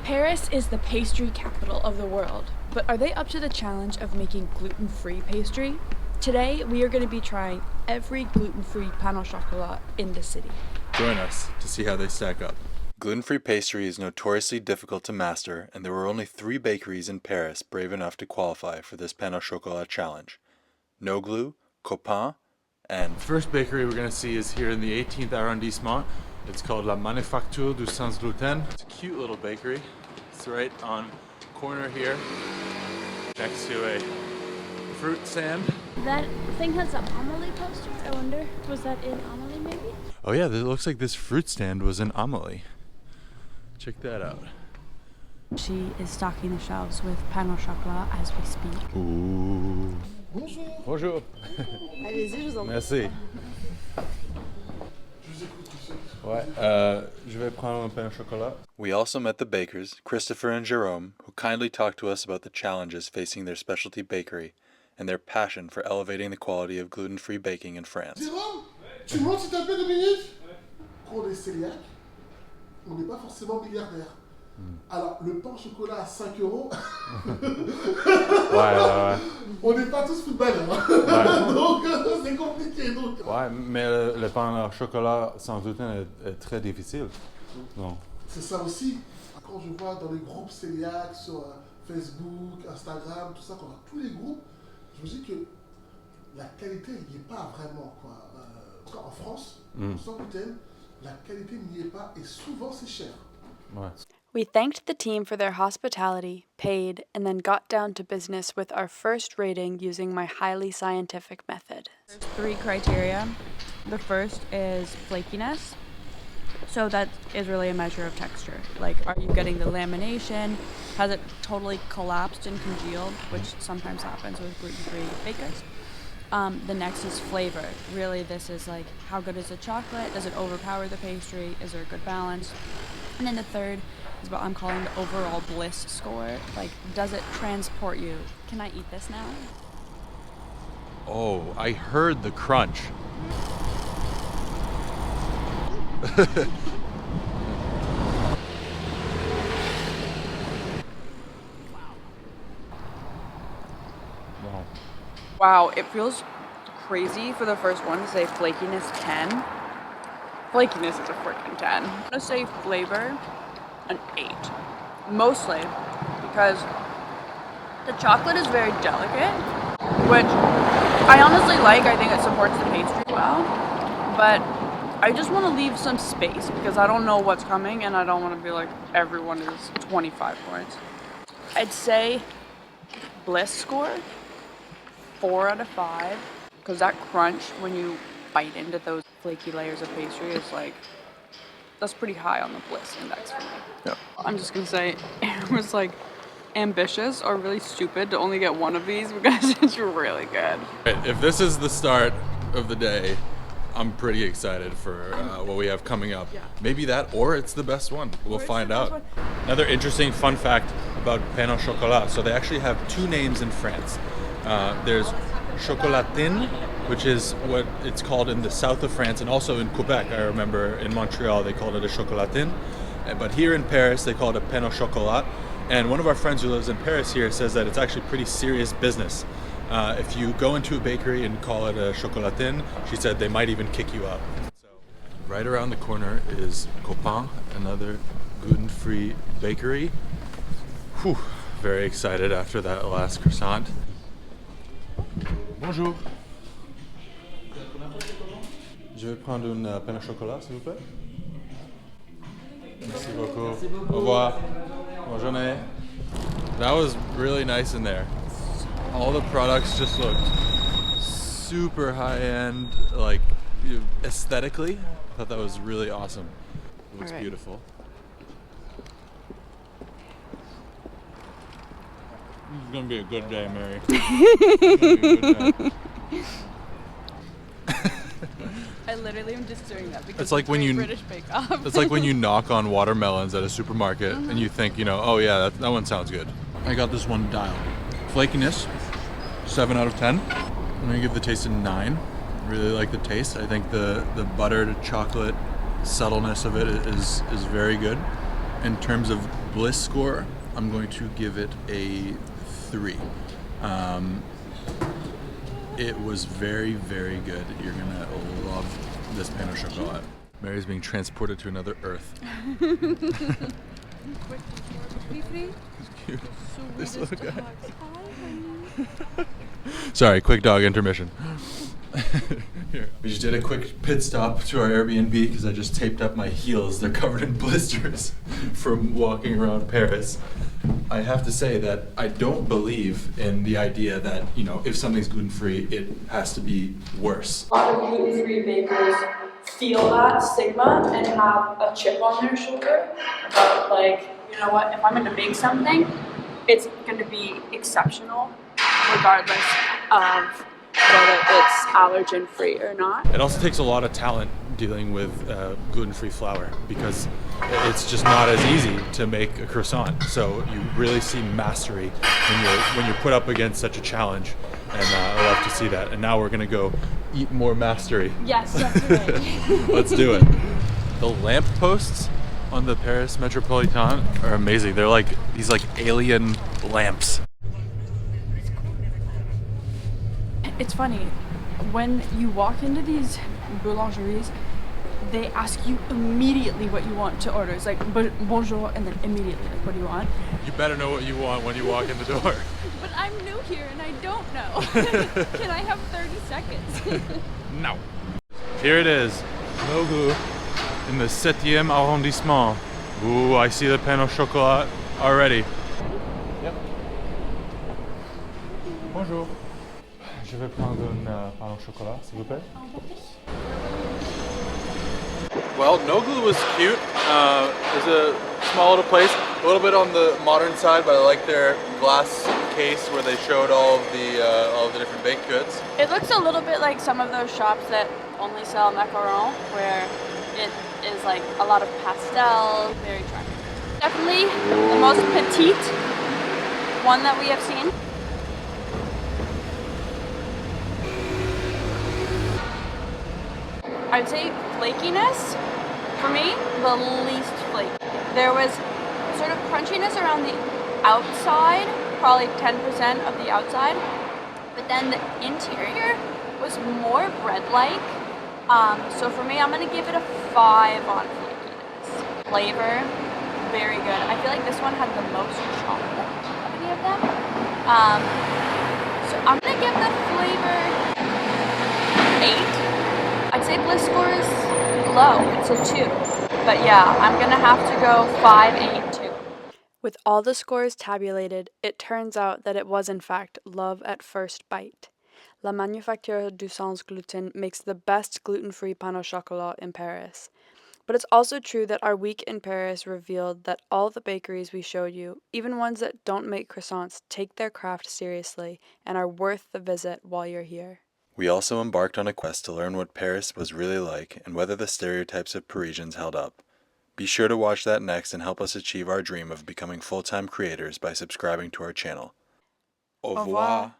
Paris is the pastry capital of the world, but are they up to the challenge of making gluten-free pastry? Today, we are going to be trying every gluten-free pain au chocolat in the city. Join us to see how they stack up. Gluten-free pastry is notoriously difficult to master, and there were only 3 bakeries in Paris brave enough to qualify for this pain au chocolat challenge. Noglu, Copains, and... First bakery we're going to see is here in the 18th arrondissement. It's called La Manufacture du Sans Gluten. It's a cute little bakery. It's right on the corner here, next to a fruit stand. That thing has an Amelie poster. I wonder, was that in Amelie maybe? Oh yeah, it looks like this fruit stand was in Amelie. Check that out. She is stocking the shelves with pain au chocolat as we speak. Ooh. Bonjour. Bonjour. Allez-y, je vous en prie. Merci. Ouais, je vais prendre un pain au chocolat. We also met the bakers, Christopher and Jerome, who kindly talked to us about the challenges facing their specialty bakery and their passion for elevating the quality of gluten-free baking in France. Jérôme, tu montes s'il te plaît 2 minutes? Quand on est cœliaque, on n'est pas forcément milliardaire. Alors, le pain au chocolat à 5 €, Ouais. on n'est pas tous footballeurs. Hein. Donc, c'est compliqué. Donc. Ouais, mais le pain au chocolat sans gluten est très difficile. Non. C'est ça aussi. Quand je vois dans les groupes cœliaques sur Facebook, Instagram, tout ça, quand on a tous les groupes, je me dis que la qualité n'y est pas vraiment. Quoi. En tout cas, en France, sans gluten, la qualité n'y est pas et souvent c'est cher. Ouais. We thanked the team for their hospitality, paid, and then got down to business with our first rating using my highly scientific method. There's 3 criteria. The first is flakiness. So that is really a measure of texture. Like, are you getting the lamination? Has it totally collapsed and congealed, which sometimes happens with gluten-free bakers? The next is flavor. Really, this is like, how good is the chocolate? Does it overpower the pastry? Is there a good balance? And then the third is what I'm calling the overall bliss score. Like, does it transport you? Can I eat this now? Oh, I heard the crunch. Wow, it feels crazy for the first one to say flakiness 10. Flakiness is a freaking 10. I'm gonna say flavor an 8. Mostly because the chocolate is very delicate, which I honestly like. I think it supports the pastry well, but I just want to leave some space because I don't know what's coming and I don't want to be like everyone is 25 points. I'd say bliss score 4 out of 5 because that crunch when you bite into those flaky layers of pastry is like, that's pretty high on the bliss index for me. Yeah. I'm just gonna say it was like ambitious or really stupid to only get one of these because it's really good. If this is the start of the day, I'm pretty excited for what we have coming up. Yeah. Maybe that, or it's the best one. We'll find out. Another interesting fun fact about pain au chocolat. So they actually have 2 names in France. There's chocolatin, which is what it's called in the south of France, and also in Quebec. I remember in Montreal they called it a chocolatin, but here in Paris they call it a pain au chocolat. And one of our friends who lives in Paris here says that it's actually pretty serious business. If you go into a bakery and call it a chocolatin, she said they might even kick you out. So, right around the corner is Copains, another gluten-free bakery. Whew, very excited after that last croissant. Bonjour. Je vais prendre une pain au chocolat, s'il vous plaît. Merci beaucoup. Au revoir. Bonne journée. That was really nice in there. All the products just looked super high-end, like aesthetically. I thought that was really awesome. It looks beautiful. This is gonna be a good day, Mary. It's gonna be a good day. I literally am just doing that because It's like when you British Bake Off. It's like when you knock on watermelons at a supermarket and you think, oh yeah, that one sounds good. I got this one dialed. Flakiness, 7 out of 10. I'm gonna give the taste a 9. Really like the taste. I think the buttered chocolate subtleness of it is very good. In terms of bliss score, I'm going to give it a 3. It was very, very good. You're gonna love this pain au chocolat. Mary's being transported to another Earth. This little guy. Sorry, quick dog intermission. Here. We just did a quick pit stop to our Airbnb because I just taped up my heels. They're covered in blisters from walking around Paris. I have to say that I don't believe in the idea that, you know, if something's gluten-free, it has to be worse. A lot of gluten-free bakers feel that stigma and have a chip on their shoulder about, like, you know what, if I'm going to make something, it's going to be exceptional regardless of whether it's allergen free or not. It also takes a lot of talent dealing with gluten-free flour because it's just not as easy to make a croissant. So you really see mastery when you're put up against such a challenge, and I love to see that. And now we're gonna go eat more mastery. Yes, definitely. Let's do it. The lamp posts on the Paris Metropolitan are amazing. They're like these like alien lamps. It's funny, when you walk into these boulangeries, they ask you immediately what you want to order. It's like, bonjour, and then immediately, like, what do you want? You better know what you want when you walk in the door. But I'm new here and I don't know. Can I have 30 seconds? No. Here it is, Noglu in the 7e arrondissement. Ooh, I see the pain au chocolat already. Yep. Bonjour. Je vais prendre un pain au chocolat, s'il vous plaît. Well, Noglu was cute. It's a small little place, a little bit on the modern side, but I like their glass case where they showed all of the different baked goods. It looks a little bit like some of those shops that only sell macaron, where it is like a lot of pastel, very charming. Definitely the most petite one that we have seen. I'd say flakiness, for me, the least flaky. There was sort of crunchiness around the outside, probably 10% of the outside, but then the interior was more bread-like. So for me, I'm gonna give it a 5 on flakiness. Flavor, very good. I feel like this one had the most chocolate of any of them. So I'm gonna give the flavor 8. I'd say bliss score is low, it's a 2. But yeah, I'm gonna have to go 5, 8, 2. With all the scores tabulated, it turns out that it was in fact love at first bite. La Manufacture du Sans Gluten makes the best gluten-free pain au chocolat in Paris. But it's also true that our week in Paris revealed that all the bakeries we showed you, even ones that don't make croissants, take their craft seriously and are worth the visit while you're here. We also embarked on a quest to learn what Paris was really like and whether the stereotypes of Parisians held up. Be sure to watch that next and help us achieve our dream of becoming full-time creators by subscribing to our channel. Au revoir.